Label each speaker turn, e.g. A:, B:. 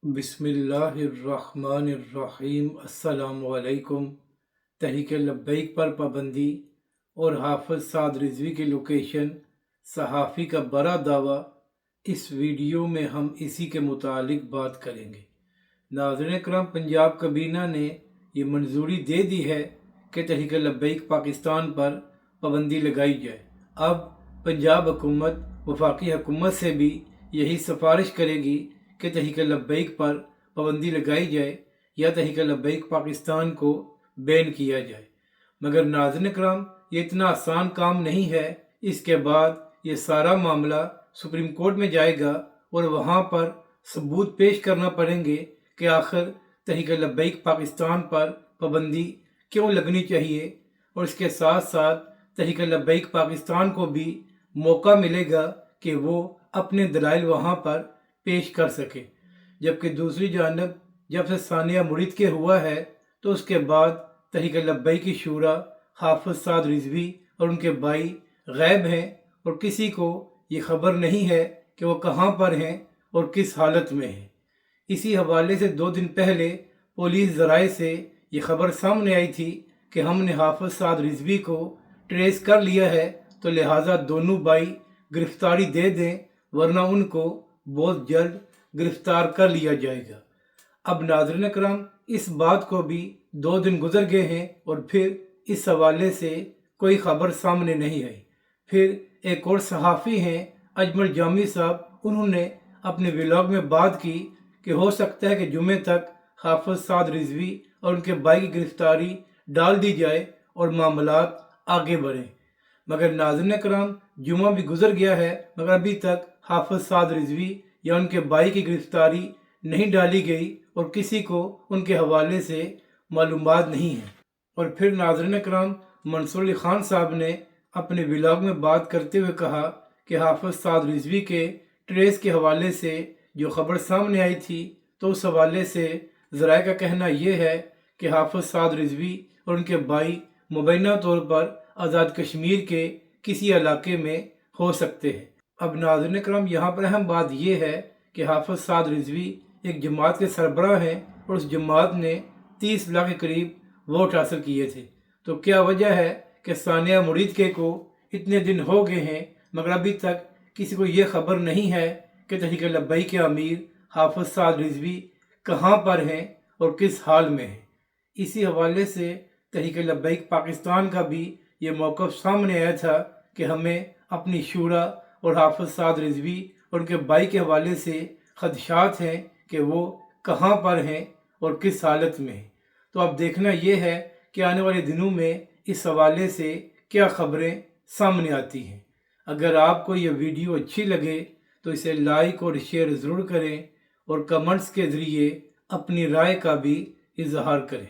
A: बिस्मिल्लाहिर्रहमानिर्रहीम। अस्सलामुअलैकुम। तहरीक लब्बैक पर पाबंदी और हाफ़िज़ साद रिज़वी की लोकेशन, सहाफ़ी का बड़ा दावा। इस वीडियो में हम इसी के मुतालिक बात करेंगे। नाज़रीन करम, पंजाब काबीना ने ये मंजूरी दे दी है कि तहरीक लब्बैक पाकिस्तान पर पाबंदी लगाई जाए। अब पंजाब हुकूमत वफाकी हुकूमत से भी यही सिफारिश करेगी कि तहरीक लब्बैक पर पाबंदी लगाई जाए या तहरीक लब्बैक पाकिस्तान को बैन किया जाए। मगर नाज़रीन करम, ये इतना आसान काम नहीं है। इसके बाद ये सारा मामला सुप्रीम कोर्ट में जाएगा और वहाँ पर सबूत पेश करना पड़ेंगे कि आखिर तहरीक लब्बैक पाकिस्तान पर पाबंदी क्यों लगनी चाहिए, और इसके साथ साथ तहरीक लब्बैक पाकिस्तान को भी मौका मिलेगा कि वो अपने दलाइल वहाँ पर पेश कर सके। जबकि दूसरी जानब जब से सानिया मुरीद के हुआ है तो उसके बाद तहरीक लब्बैक की शूरा, हाफ़िज़ साद रिज़वी और उनके भाई गैब हैं और किसी को ये खबर नहीं है कि वो कहाँ पर हैं और किस हालत में हैं। इसी हवाले से 2 दिन पहले पुलिस ज़राए से ये खबर सामने आई थी कि हमने हाफ़िज़ साद रिज़वी को ट्रेस कर लिया है, तो लिहाजा दोनों भाई गिरफ्तारी दे दें, वरना उनको बहुत जल्द गिरफ्तार कर लिया जाएगा। अब नाज़रीन करम, इस बात को भी 2 दिन गुजर गए हैं और फिर इस हवाले से कोई खबर सामने नहीं आई। फिर एक और सहाफ़ी हैं अजमल जामी साहब, उन्होंने अपने व्लॉग में बात की कि हो सकता है कि जुमे तक हाफ़िज़ साद रिज़वी और उनके भाई की गिरफ्तारी डाल दी जाए और मामलात आगे बढ़ें। मगर नाज़रीन करम, जुमा भी गुजर गया है मगर अभी तक हाफ़िज़ साद रिज़वी या उनके भाई की गिरफ्तारी नहीं डाली गई और किसी को उनके हवाले से मालूमात नहीं है। और फिर नाज़रीन करम, मंसूर अली खान साहब ने अपने व्लॉग में बात करते हुए कहा कि हाफ़िज़ साद रिज़वी के ट्रेस के हवाले से जो खबर सामने आई थी, तो उस हवाले से ज़राए का कहना यह है कि हाफ़िज़ साद रिज़वी और उनके भाई मुबैना तौर पर आज़ाद कश्मीर के किसी इलाके में हो सकते हैं। अब नाज़रीन करम, यहाँ पर अहम बात यह है कि हाफ़िज़ साद रिज़वी एक जमात के सरबराह हैं और उस जमात ने 30 लाख के करीब वोट हासिल किए थे। तो क्या वजह है कि सानिया मुरीद के को इतने दिन हो गए हैं मगर अभी तक किसी को ये खबर नहीं है कि तहरीक लब्बैक के अमीर हाफ़िज़ साद रिज़वी कहाँ पर हैं और किस हाल में हैं। इसी हवाले से तहरीक लब्बैक पाकिस्तान का भी ये मौक़िफ़ सामने आया था कि हमें अपनी शूरा और हाफ़िज़ साद रिज़वी और उनके भाई के हवाले से खदशात हैं कि वो कहाँ पर हैं और किस हालत में हैं। तो अब देखना ये है कि आने वाले दिनों में इस हवाले से क्या खबरें सामने आती हैं। अगर आपको ये वीडियो अच्छी लगे तो इसे लाइक और शेयर ज़रूर करें और कमेंट्स के ज़रिए अपनी राय का भी इजहार करें।